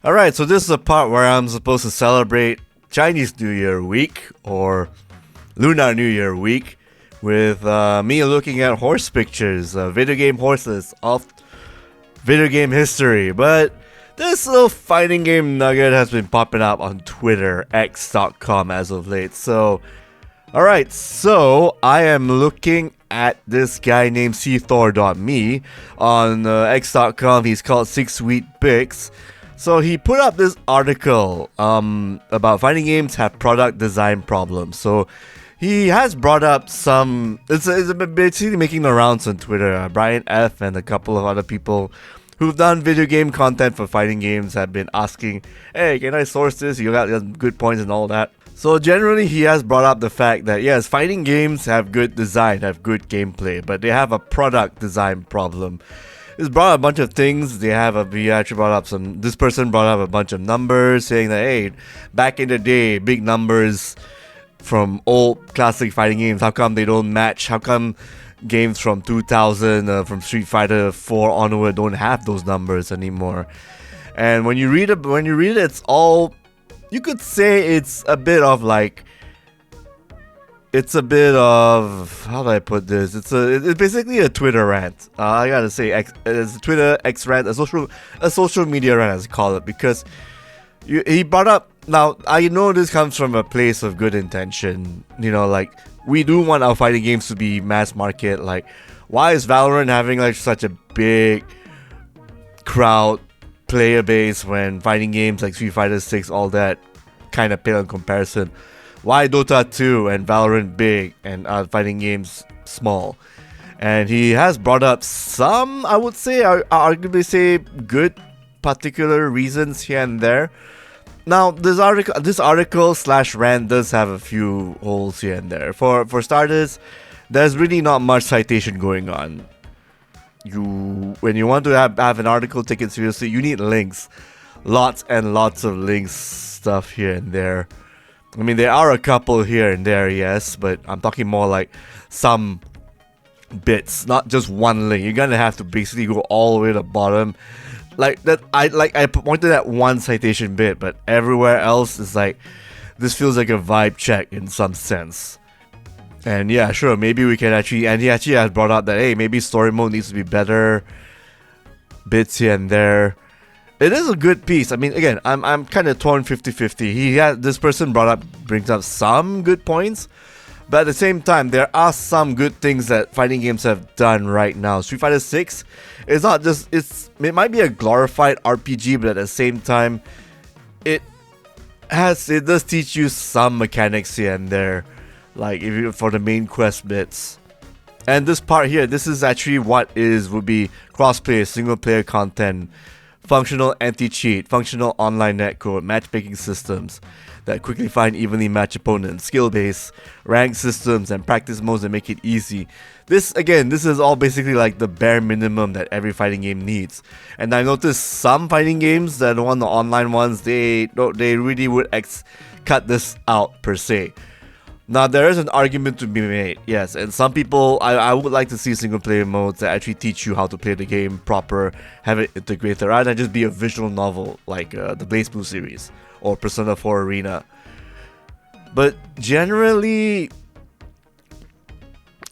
Alright, so this is the part where I'm supposed to celebrate Chinese New Year week or Lunar New Year week with me looking at horse pictures, video game horses of video game history. But this little fighting game nugget has been popping up on Twitter, x.com as of late. So, alright, so I am looking at this guy named cthor.me on x.com. He's called 6 Sweet Pics. So he put up this article about fighting games have product design problems. So he has brought up some. It's basically making the rounds on Twitter. Brian F and a couple of other people who've done video game content for fighting games have been asking, "Hey, can I source this? You got good points and all that." So generally, he has brought up the fact that yes, fighting games have good design, have good gameplay, but they have a product design problem. It's brought up a bunch of things. He actually brought up this person brought up a bunch of numbers saying that, hey, back in the day, big numbers from old classic fighting games, how come they don't match? How come games from 2000, from Street Fighter 4 onward don't have those numbers anymore? And when you read it, it's all, you could say it's a bit of, how do I put this? It's basically a Twitter rant. I gotta say, it's a Twitter X rant, a social media rant, as I call it, because he brought up. Now I know this comes from a place of good intention. You know, like we do want our fighting games to be mass market. Like, why is Valorant having like such a big crowd player base when fighting games like Street Fighter 6, all that, kind of pale in comparison? Why Dota 2 and Valorant big and fighting games small? And he has brought up some, I would say, arguably say, good particular reasons here and there. Now, this article / rant does have a few holes here and there. For starters, there's really not much citation going on. When you want to have an article, take it seriously, you need links. Lots and lots of links, stuff here and there. I mean, there are a couple here and there, yes, but I'm talking more like some bits, not just one link. You're gonna have to basically go all the way to the bottom. Like that, I pointed at one citation bit, but everywhere else is like, this feels like a vibe check in some sense. And yeah, sure, maybe we can actually, and he actually has brought up that, hey, maybe story mode needs to be better, bits here and there. It is a good piece. I mean, again, I'm kind of torn 50-50. This person brings up some good points, but at the same time, there are some good things that fighting games have done right now. Street Fighter 6 is not just, it might be a glorified RPG, but at the same time, it does teach you some mechanics here and there, like for the main quest bits. And this part here, this is actually what would be crossplay, single player content, functional anti-cheat, functional online netcode, matchmaking systems that quickly find evenly matched opponents, skill-based, ranked systems, and practice modes that make it easy. This is all basically like the bare minimum that every fighting game needs. And I noticed some fighting games, the online ones, they really would cut this out per se. Now, there is an argument to be made, yes, and some people, I would like to see single player modes that actually teach you how to play the game proper, have it integrated, rather than just be a visual novel like the Blaze Blue series or Persona 4 Arena. But generally,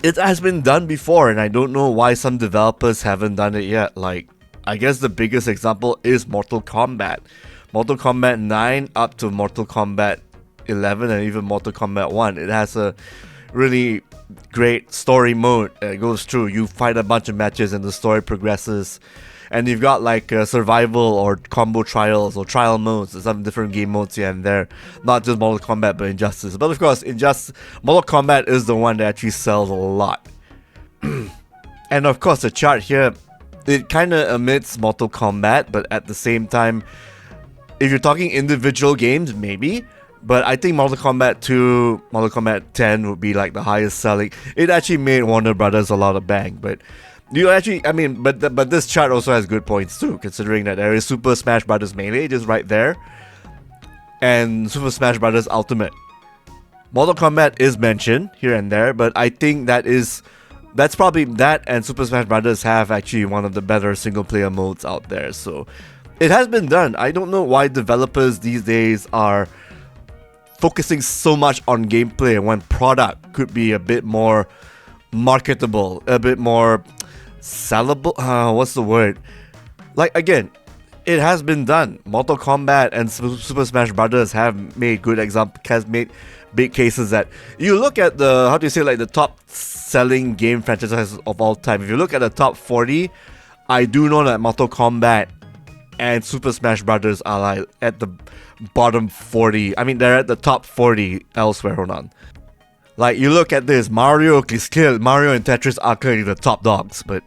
it has been done before, and I don't know why some developers haven't done it yet. Like, I guess the biggest example is Mortal Kombat. Mortal Kombat 9 up to Mortal Kombat 11 and even Mortal Kombat 1. It has a really great story mode that goes through. You fight a bunch of matches and the story progresses. And you've got like survival or combo trials or trial modes. There's some different game modes here and there. Not just Mortal Kombat but Injustice. But of course, Mortal Kombat is the one that actually sells a lot. And of course, the chart here, it kind of omits Mortal Kombat, but at the same time, if you're talking individual games, maybe. But I think Mortal Kombat 2, Mortal Kombat 10 would be like the highest selling. It actually made Warner Brothers a lot of bang. But but this chart also has good points too, considering that there is Super Smash Bros. Melee just right there, and Super Smash Bros. Ultimate. Mortal Kombat is mentioned here and there, but I think that's probably that and Super Smash Bros. Have actually one of the better single player modes out there. So It has been done. I don't know why developers these days are focusing so much on gameplay when product could be a bit more marketable, a bit more sellable. What's the word? Like, again, it has been done. Mortal Kombat and Super Smash Brothers have made has made big cases that you look at the, how do you say, like the top selling game franchises of all time. If you look at the top 40, I do know that Mortal Kombat and Super Smash Brothers are like at the bottom 40. I mean, they're at the top 40 elsewhere. Hold on. Like, you look at this, Mario and Tetris are clearly the top dogs. But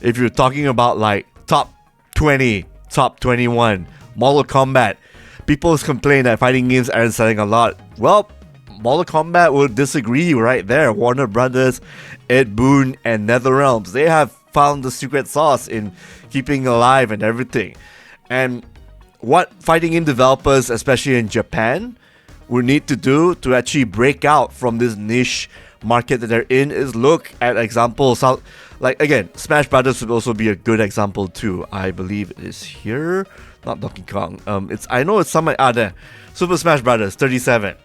if you're talking about like top 20, top 21, Mortal Kombat, people complain that fighting games aren't selling a lot. Well, Mortal Kombat will disagree right there. Warner Brothers, Ed Boon, and NetherRealms, they have found the secret sauce in keeping alive and everything. And what fighting game developers, especially in Japan, would need to do to actually break out from this niche market that they're in is look at examples. Like, again, Smash Brothers would also be a good example too. I believe it is here, not Donkey Kong. I know it's somewhere there. Super Smash Brothers 37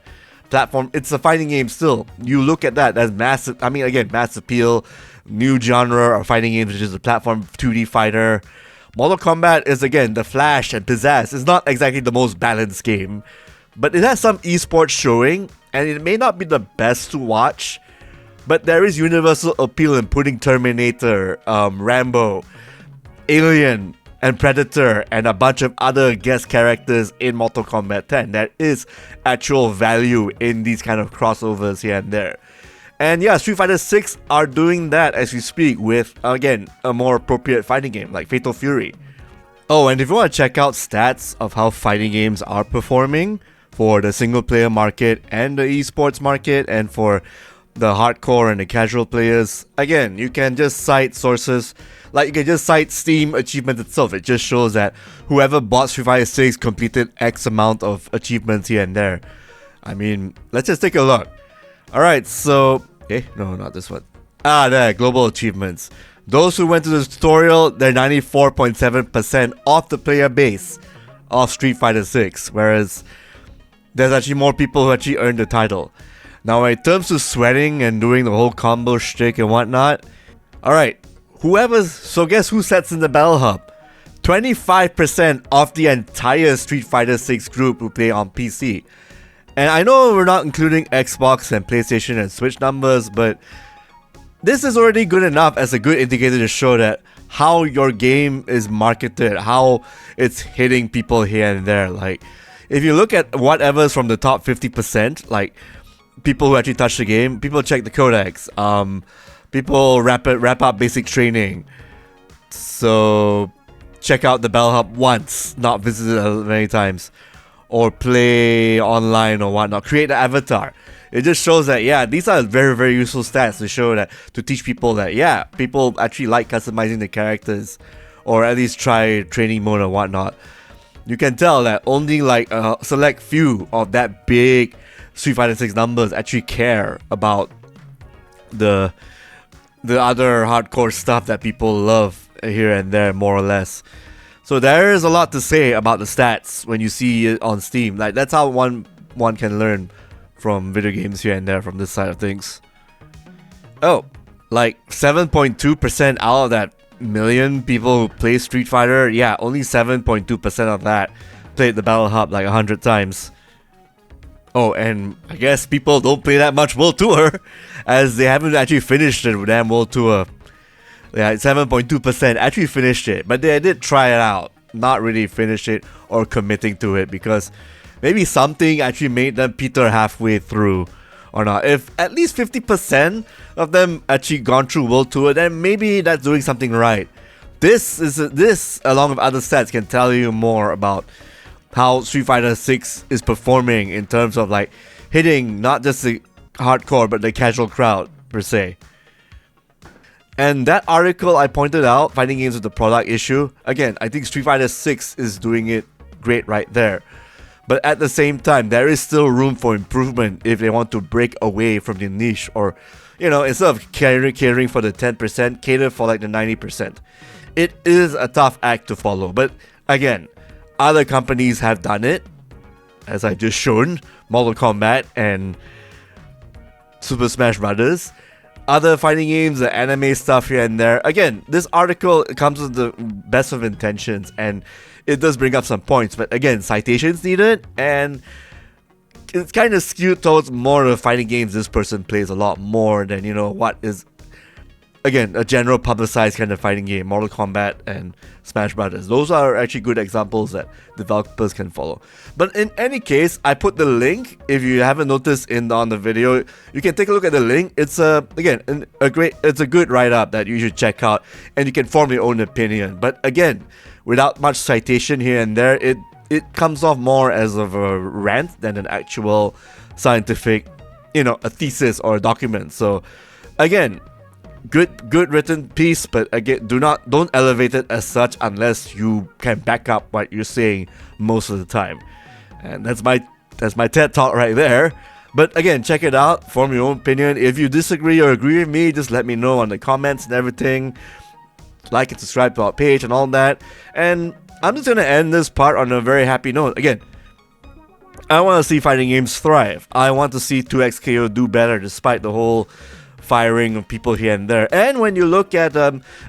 platform. It's a fighting game still. You look at that as massive. I mean, again, mass appeal, new genre of fighting games, which is a platform 2D fighter. Mortal Kombat is, again, the flash and pizzazz. It's not exactly the most balanced game, but it has some esports showing, and it may not be the best to watch, but there is universal appeal in putting Terminator, Rambo, Alien, and Predator, and a bunch of other guest characters in Mortal Kombat 10. There is actual value in these kind of crossovers here and there. And yeah, Street Fighter 6 are doing that as we speak with, again, a more appropriate fighting game like Fatal Fury. Oh, and if you want to check out stats of how fighting games are performing for the single player market and the esports market and for the hardcore and the casual players, again, you can just cite sources, like you can just cite Steam achievements itself. It just shows that whoever bought Street Fighter 6 completed X amount of achievements here and there. I mean, let's just take a look. Alright, so... no, not this one. There, global achievements. Those who went to the tutorial, they're 94.7% off the player base of Street Fighter 6, whereas there's actually more people who actually earned the title. Now, when it comes to sweating and doing the whole combo shtick and whatnot, alright, so guess who sets in the Battle Hub? 25% of the entire Street Fighter 6 group who play on PC. And I know we're not including Xbox and PlayStation and Switch numbers, but this is already good enough as a good indicator to show that how your game is marketed, how it's hitting people here and there. Like, if you look at whatever's from the top 50%, like people who actually touch the game, people check the codex, people wrap up basic training. So check out the Battle Hub once, not visit it many times. Or play online or whatnot, create an avatar. It just shows that, yeah, these are very, very useful stats to show that, to teach people that, yeah, people actually like customizing the characters, or at least try training mode or whatnot. You can tell that only like a select few of that big Street Fighter 6 numbers actually care about the other hardcore stuff that people love here and there, more or less. So there is a lot to say about the stats when you see it on Steam. Like, that's how one can learn from video games here and there from this side of things. Oh, like 7.2% out of that million people who play Street Fighter, yeah, only 7.2% of that played the Battle Hub like 100 times. Oh, and I guess people don't play that much World Tour, as they haven't actually finished the damn World Tour. Yeah, 7.2% actually finished it, but they did try it out, not really finish it or committing to it, because maybe something actually made them peter halfway through or not. If at least 50% of them actually gone through World Tour, then maybe that's doing something right. This, along with other stats, can tell you more about how Street Fighter 6 is performing in terms of like hitting not just the hardcore but the casual crowd per se. And that article I pointed out, fighting games with the product issue, again, I think Street Fighter 6 is doing it great right there. But at the same time, there is still room for improvement if they want to break away from the niche, or, you know, instead of catering for the 10%, cater for like the 90%. It is a tough act to follow, but again, Other companies have done it, as I just shown, Mortal Kombat and Super Smash Brothers. Other fighting games, the anime stuff here and there. Again, this article comes with the best of intentions, and it does bring up some points, but again, citations needed, and it's kind of skewed towards more of fighting games this person plays a lot more than, what is, again, a general publicized kind of fighting game, Mortal Kombat and Smash Brothers. Those are actually good examples that developers can follow. But in any case, I put the link. If you haven't noticed on the video, you can take a look at the link. It's a good write-up that you should check out, and you can form your own opinion. But again, without much citation here and there, it comes off more as of a rant than an actual scientific, a thesis or a document. So again, good written piece, but again, don't elevate it as such unless you can back up what you're saying most of the time. And that's my TED talk right there. But again, check it out, form your own opinion. If you disagree or agree with me, just let me know on the comments and everything. Like and subscribe to our page and all that. And I'm just gonna end this part on a very happy note. Again, I want to see fighting games thrive. I want to see 2XKO do better despite the whole firing of people here and there. And when you look at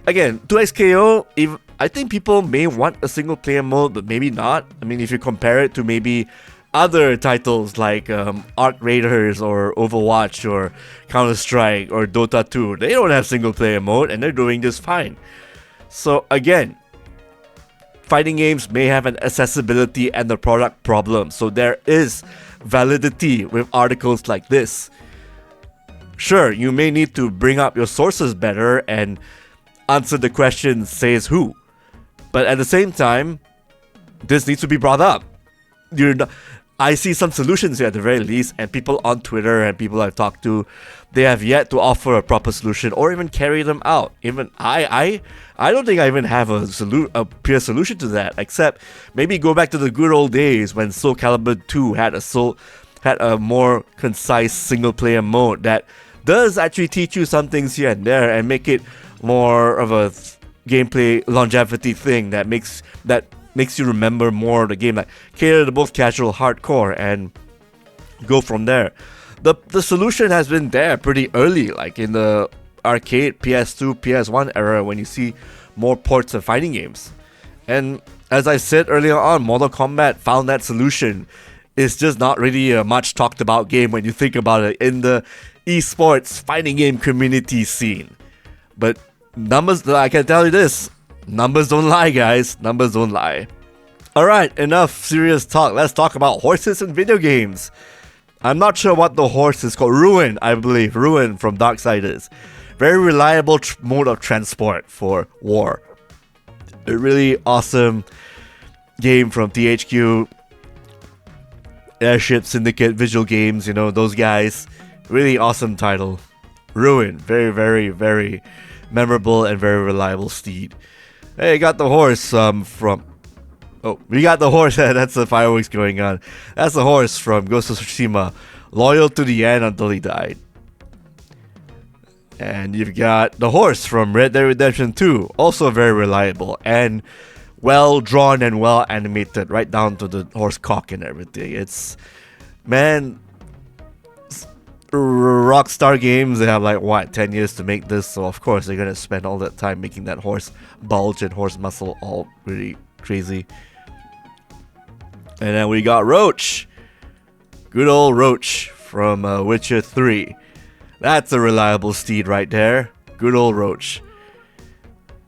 again, 2XKO, I think people may want a single player mode, but maybe not. I mean, if you compare it to maybe other titles like Arc Raiders or Overwatch or Counter-Strike or Dota 2, they don't have single player mode and they're doing just fine. So again, fighting games may have an accessibility and the product problem, so there is validity with articles like this. Sure, you may need to bring up your sources better and answer the question, says who. But at the same time, this needs to be brought up. I see some solutions here at the very least, and people on Twitter and people I've talked to, they have yet to offer a proper solution or even carry them out. Even I don't think I even have a pure solution to that, except maybe go back to the good old days when Soul Calibur 2 had a more concise single player mode that does actually teach you some things here and there and make it more of a gameplay longevity thing that makes you remember more of the game, like cater to both casual, hardcore, and go from there. The solution has been there pretty early, like in the arcade PS2, PS1 era, when you see more ports of fighting games. And as I said earlier on, Mortal Kombat found that solution. It's just not really a much talked about game when you think about it in the esports fighting game community scene. But numbers, I can tell you this, numbers don't lie, guys. Numbers don't lie. Alright, enough serious talk. Let's talk about horses in video games. I'm not sure what the horse is called. Ruin, I believe. Ruin from Darksiders. Very reliable mode of transport for war. A really awesome game from THQ. Airship Syndicate Visual Games, those guys. Really awesome title. Ruin. Very, very, very memorable and very reliable steed. Hey, got the horse from... Oh, we got the horse. That's the fireworks going on. That's the horse from Ghost of Tsushima. Loyal to the end until he died. And you've got the horse from Red Dead Redemption 2. Also very reliable and well drawn and well animated, right down to the horse cock and everything. It's, man, Rockstar Games, they have 10 years to make this, so of course they're gonna spend all that time making that horse bulge and horse muscle all really crazy. And then we got Roach. Good old Roach from Witcher 3. That's a reliable steed right there. Good old Roach.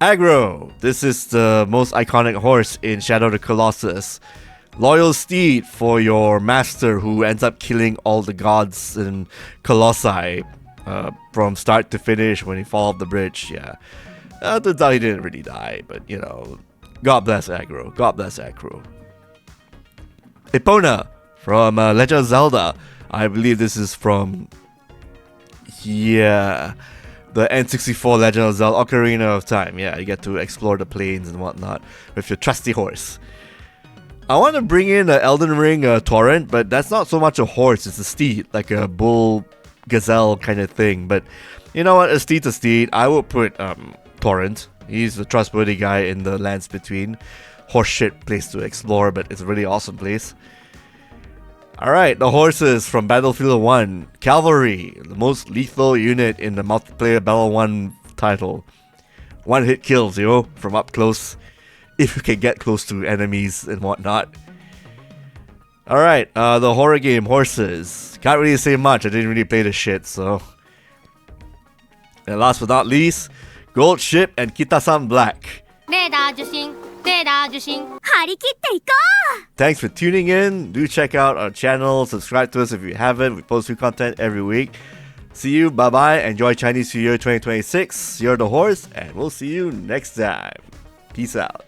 Aggro. This is the most iconic horse in Shadow of the Colossus. Loyal steed for your master who ends up killing all the gods in Colossi from start to finish when he fall off the bridge. Yeah. Turns out he didn't really die, but God bless Aggro. God bless Aggro. Epona from Legend of Zelda. I believe this is from... Yeah, the N64 Legend of Zelda Ocarina of Time. Yeah, you get to explore the plains and whatnot with your trusty horse. I want to bring in Elden Ring Torrent, but that's not so much a horse, it's a steed, like a bull gazelle kind of thing. But you know what, a steed's a steed. I would put Torrent. He's the trustworthy guy in the lands between. horseshit place to explore, but it's a really awesome place. Alright, the horses from Battlefield 1. Cavalry, the most lethal unit in the multiplayer Battle 1 title. One hit kills, from up close, if you can get close to enemies and whatnot. Alright, the horror game, Horses. Can't really say much, I didn't really play the shit, so... And last but not least, Gold Ship and Kita-san Black. Thanks for tuning in. Do check out our channel, subscribe to us if you haven't. We post new content every week. See you, bye-bye, enjoy Chinese New Year 2026. You're the horse, and we'll see you next time. Peace out.